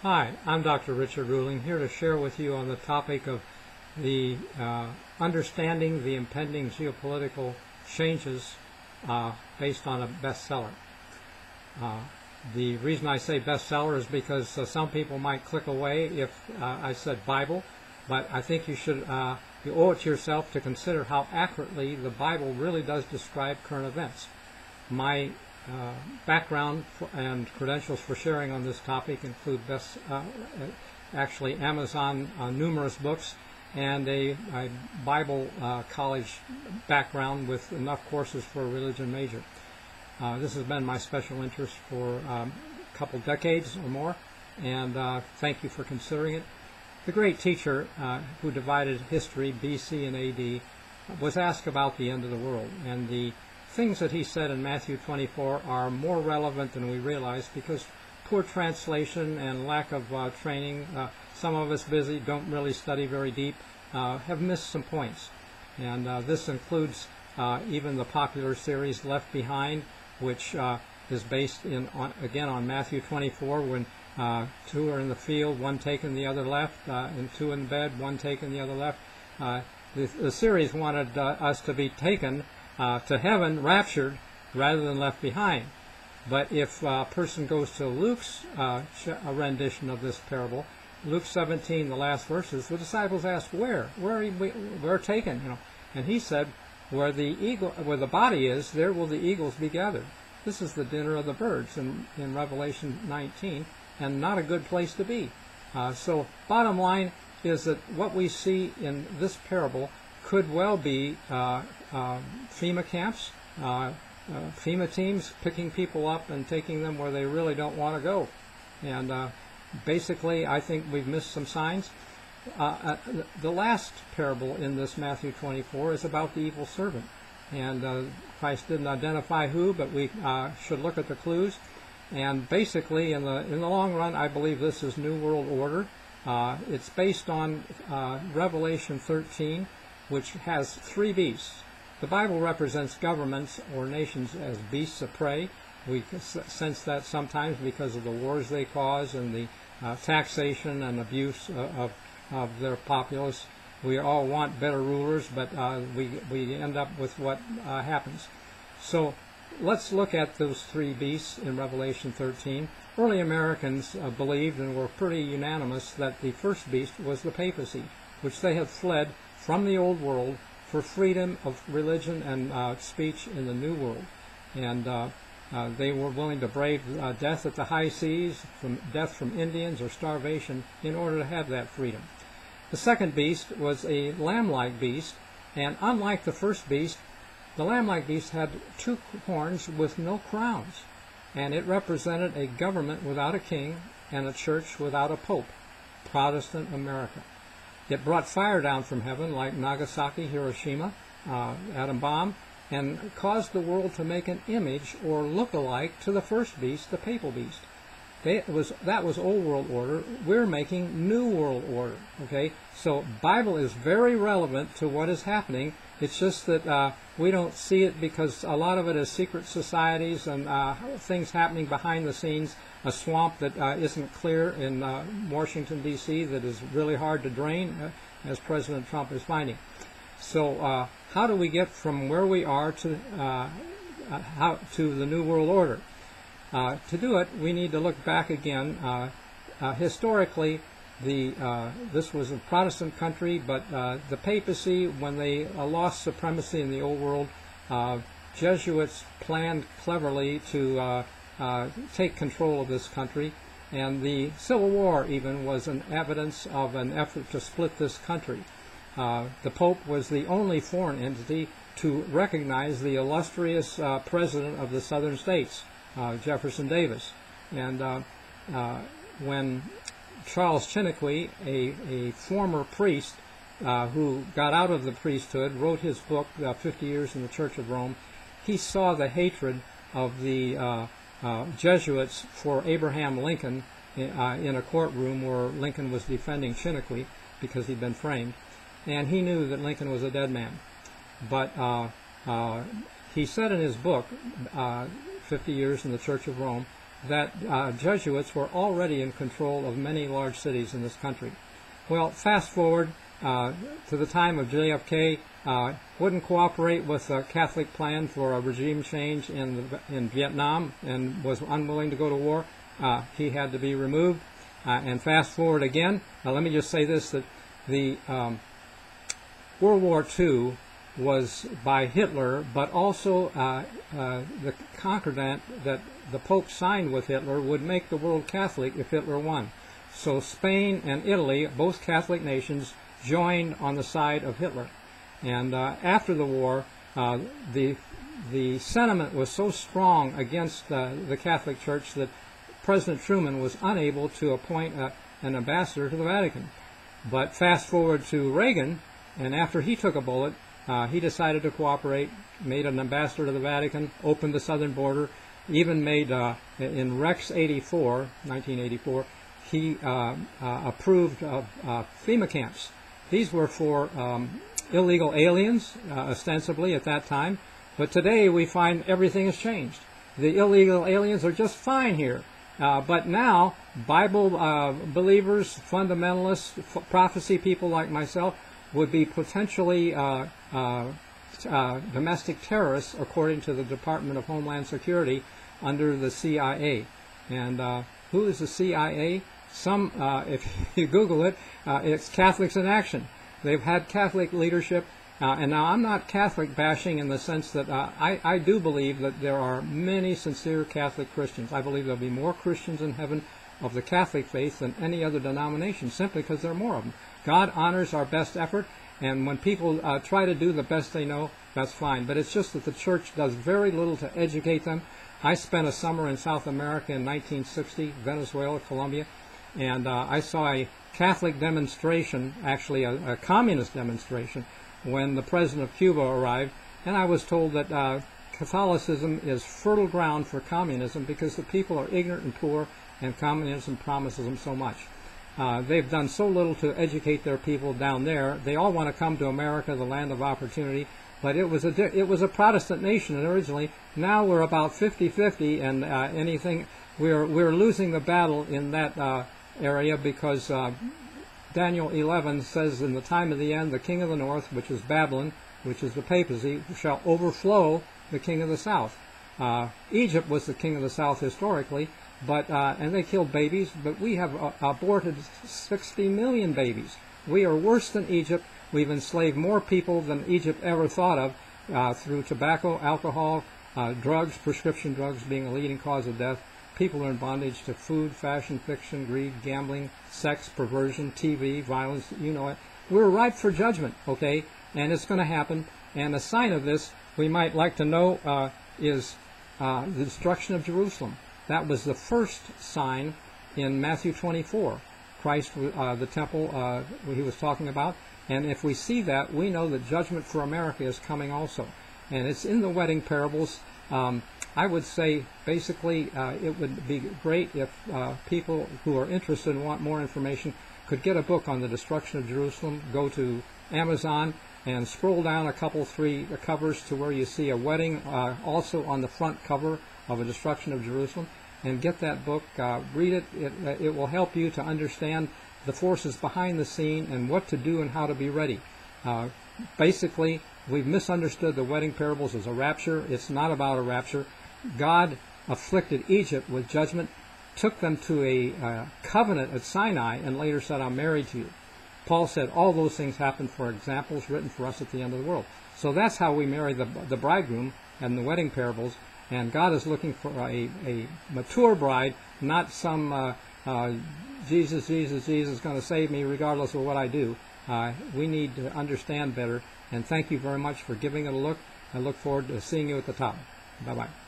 Hi, I'm Dr. Richard Ruling, here to share with you on the topic of the understanding the impending geopolitical changes based on a bestseller. The reason I say bestseller is because some people might click away if I said Bible, but I think you owe it to yourself to consider how accurately the Bible really does describe current events. My background and credentials for sharing on this topic include actually Amazon numerous books and a Bible college background with enough courses for a religion major. This has been my special interest for a couple decades or more, and thank you for considering it. The great teacher who divided history, BC and AD, was asked about the end of the world, and the things that he said in Matthew 24 are more relevant than we realize because poor translation and lack of training, some of us busy, don't really study very deep, have missed some points. And this includes even the popular series Left Behind, which is based again on Matthew 24 when two are in the field, one taking the other left, and two in bed, one taking the other left. The series wanted us to be taken to heaven, raptured, rather than left behind. But if a person goes to Luke's rendition of this parable, Luke 17, the last verses, the disciples asked, "Where are taken?" And he said, "Where the body is, there will the eagles be gathered." This is the dinner of the birds in Revelation 19, and not a good place to be. So, bottom line is that what we see in this parable could well be FEMA camps, FEMA teams picking people up and taking them where they really don't want to go. And basically, I think we've missed some signs. The last parable in this Matthew 24 is about the evil servant. And Christ didn't identify who, but we should look at the clues. And basically, in the long run, I believe this is New World Order. It's based on Revelation 13, which has three beasts. The Bible represents governments or nations as beasts of prey. We sense that sometimes because of the wars they cause and the taxation and abuse of their populace. We all want better rulers, but we end up with what happens. So let's look at those three beasts in Revelation 13. Early Americans believed and were pretty unanimous that the first beast was the papacy, which they had fled from the old world for freedom of religion and speech in the new world. And they were willing to brave death at the high seas, death from Indians or starvation, in order to have that freedom. The second beast was a lamb-like beast, and unlike the first beast, the lamb-like beast had two horns with no crowns, and it represented a government without a king and a church without a pope, Protestant America. It brought fire down from heaven like Nagasaki, Hiroshima, atom bomb, and caused the world to make an image or look-alike to the first beast, the papal beast. That was old world order. We're making new world order. Okay, so Bible is very relevant to what is happening. It's just that we don't see it because a lot of it is secret societies and things happening behind the scenes. A swamp that isn't clear in Washington, D.C. that is really hard to drain, as President Trump is finding. So how do we get from where we are to the New World Order? To do it, we need to look back again. Historically, this was a Protestant country, but the papacy, when they lost supremacy in the old world, Jesuits planned cleverly to take control of this country, and the Civil War even was an evidence of an effort to split this country. The Pope was the only foreign entity to recognize the illustrious president of the southern states, Jefferson Davis. And when Charles Chiniquy, a former priest who got out of the priesthood, wrote his book, 50 Years in the Church of Rome, he saw the hatred of the Jesuits for Abraham Lincoln in a courtroom where Lincoln was defending Chiniquy because he'd been framed, and he knew that Lincoln was a dead man. But he said in his book, 50 Years in the Church of Rome, that Jesuits were already in control of many large cities in this country. Well, fast forward to the time of JFK, wouldn't cooperate with a Catholic plan for a regime change in Vietnam and was unwilling to go to war. He had to be removed. And fast forward again, let me just say this, that the World War II was by Hitler, but also the concordat that the Pope signed with Hitler would make the world Catholic if Hitler won. So Spain and Italy, both Catholic nations, joined on the side of Hitler. And after the war, the sentiment was so strong against the Catholic Church that President Truman was unable to appoint an ambassador to the Vatican. But fast forward to Reagan, and after he took a bullet, he decided to cooperate, made an ambassador to the Vatican, opened the southern border, even made, in Rex 84, 1984, he approved of FEMA camps. These were for illegal aliens, ostensibly at that time, but today we find everything has changed. The illegal aliens are just fine here. But now, Bible believers, fundamentalists, prophecy people like myself would be potentially domestic terrorists, according to the Department of Homeland Security, under the CIA. And who is the CIA? If you Google it, it's Catholics in Action. They've had Catholic leadership. And now I'm not Catholic bashing in the sense that I do believe that there are many sincere Catholic Christians. I believe there'll be more Christians in heaven of the Catholic faith than any other denomination, simply because there are more of them. God honors our best effort, and when people try to do the best they know, that's fine. But it's just that the church does very little to educate them. I spent a summer in South America in 1960, Venezuela, Colombia, and I saw a Catholic demonstration, actually a communist demonstration, when the president of Cuba arrived, and I was told that Catholicism is fertile ground for communism because the people are ignorant and poor, and communism promises them so much. They've done so little to educate their people down there. They all want to come to America, the land of opportunity, but it was a Protestant nation originally. Now we're about 50-50, and we're losing the battle in that area because Daniel 11 says, in the time of the end, the king of the north, which is Babylon, which is the papacy, shall overflow the king of the south. Egypt was the king of the south historically, and they killed babies, but we have aborted 60 million babies. We are worse than Egypt. We've enslaved more people than Egypt ever thought of through tobacco, alcohol, drugs, prescription drugs being a leading cause of death. People are in bondage to food, fashion, fiction, greed, gambling, sex, perversion, TV, violence, you know it. We're ripe for judgment, okay? And it's going to happen. And a sign of this, we might like to know, is the destruction of Jerusalem. That was the first sign in Matthew 24. Christ, the temple he was talking about. And if we see that, we know that judgment for America is coming also. And it's in the wedding parables. I would say, basically, it would be great if people who are interested and want more information could get a book on the destruction of Jerusalem, go to Amazon, and scroll down three covers to where you see a wedding, also on the front cover of a destruction of Jerusalem, and get that book, read it. It will help you to understand the forces behind the scene and what to do and how to be ready. Basically, we've misunderstood the wedding parables as a rapture. It's not about a rapture. God afflicted Egypt with judgment, took them to a covenant at Sinai, and later said, I'm married to you. Paul said all those things happened for examples written for us at the end of the world. So that's how we marry the bridegroom and the wedding parables. And God is looking for a mature bride, not some Jesus is going to save me regardless of what I do. We need to understand better. And thank you very much for giving it a look. I look forward to seeing you at the top. Bye-bye.